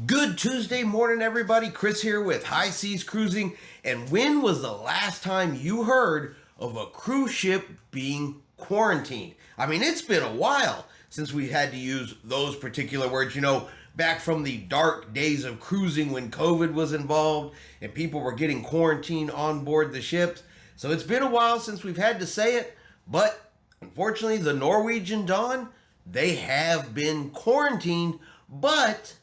Good Tuesday morning, everybody. Chris here with High Seas Cruising. And when was the last time you heard of a cruise ship being quarantined? I mean, it's been a while since we had to use those particular words. You know, back from the dark days of cruising when COVID was involved and people were getting quarantined on board the ships. So it's been a while since we've had to say it, but unfortunately, the Norwegian Dawn, they have been quarantined, but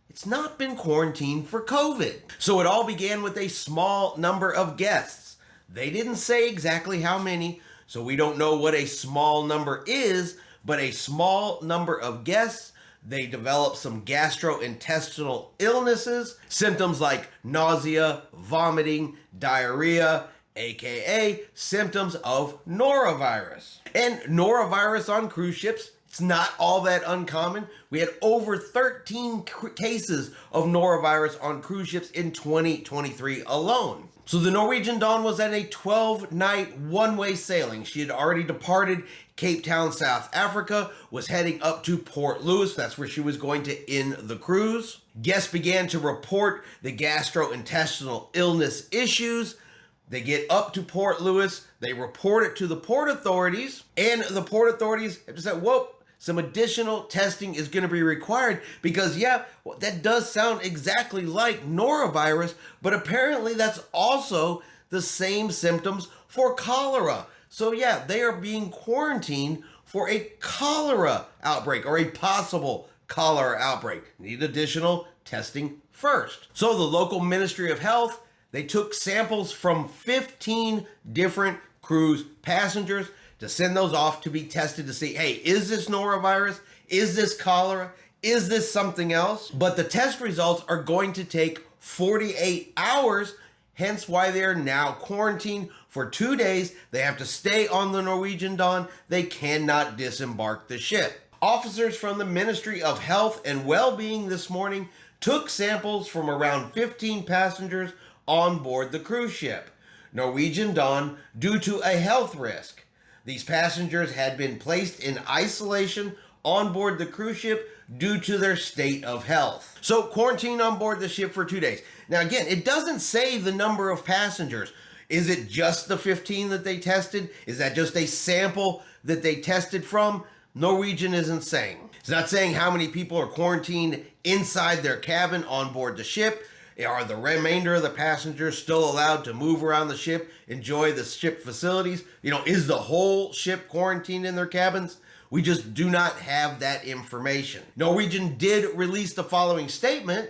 it's not been quarantined for COVID. So it all began with a small number of guests. They didn't say exactly how many, so we don't know what a small number is, but a small number of guests. They developed some gastrointestinal illnesses, symptoms like nausea, vomiting, diarrhea, aka symptoms of norovirus. And norovirus on cruise ships, it's not all that uncommon. We had over 13 cases of norovirus on cruise ships in 2023 alone. So the Norwegian Dawn was at a 12-night one-way sailing. She had already departed Cape Town, South Africa, was heading up to Port Louis. That's where she was going to end the cruise. Guests began to report the gastrointestinal illness issues. They get up to Port Louis, they report it to the port authorities, and the port authorities have said, whoa, some additional testing is going to be required because, that does sound exactly like norovirus, but apparently that's also the same symptoms for cholera. So they are being quarantined for a cholera outbreak or a possible cholera outbreak. Need additional testing first. So the local Ministry of Health, they took samples from 15 different cruise passengers to send those off to be tested to see, hey, is this norovirus? Is this cholera? Is this something else? But the test results are going to take 48 hours, hence why they're now quarantined for 2 days. They have to stay on the Norwegian Dawn. They cannot disembark the ship. Officers from the Ministry of Health and Well-Being this morning took samples from around 15 passengers on board the cruise ship Norwegian Dawn due to a health risk. These passengers had been placed in isolation on board the cruise ship due to their state of health. So quarantine on board the ship for 2 days. Now again, it doesn't say the number of passengers. Is it just the 15 that they tested? Is that just a sample that they tested from? Norwegian isn't saying. It's not saying how many people are quarantined inside their cabin on board the ship. Are the remainder of the passengers still allowed to move around the ship, enjoy the ship facilities? Is the whole ship quarantined in their cabins? We just do not have that information. Norwegian did release the following statement.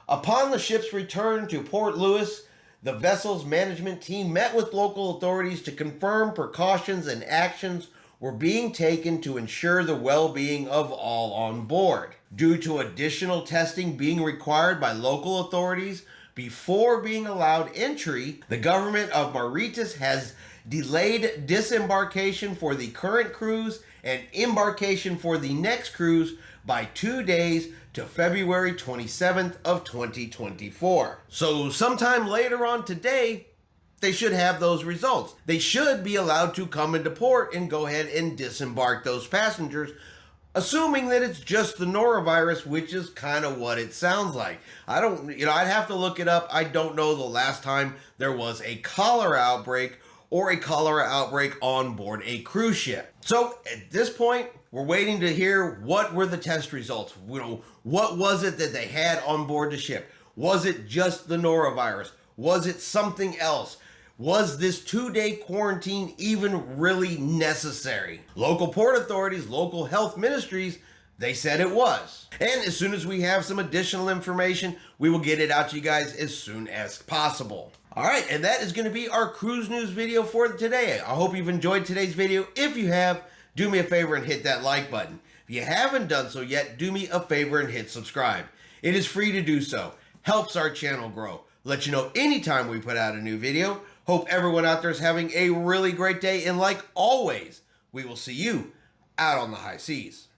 Upon the ship's return to Port Louis, the vessel's management team met with local authorities to confirm precautions and actions were being taken to ensure the well-being of all on board. Due to additional testing being required by local authorities before being allowed entry, the government of Mauritius has delayed disembarkation for the current cruise and embarkation for the next cruise by 2 days to February 27th of 2024. So sometime later on today, they should have those results. They should be allowed to come into port and go ahead and disembark those passengers, assuming that it's just the norovirus, which is kind of what it sounds like. I'd have to look it up. I don't know the last time there was a cholera outbreak or a cholera outbreak on board a cruise ship. So at this point, we're waiting to hear what were the test results. What was it that they had on board the ship? Was it just the norovirus? Was it something else? Was this 2-day quarantine even really necessary? Local port authorities, local health ministries, they said it was. And as soon as we have some additional information, we will get it out to you guys as soon as possible. All right, and that is going to be our cruise news video for today. I hope you've enjoyed today's video. If you have, do me a favor and hit that like button. If you haven't done so yet, do me a favor and hit subscribe. It is free to do so. Helps our channel grow. Let you know anytime we put out a new video. Hope everyone out there is having a really great day. And like always, we will see you out on the high seas.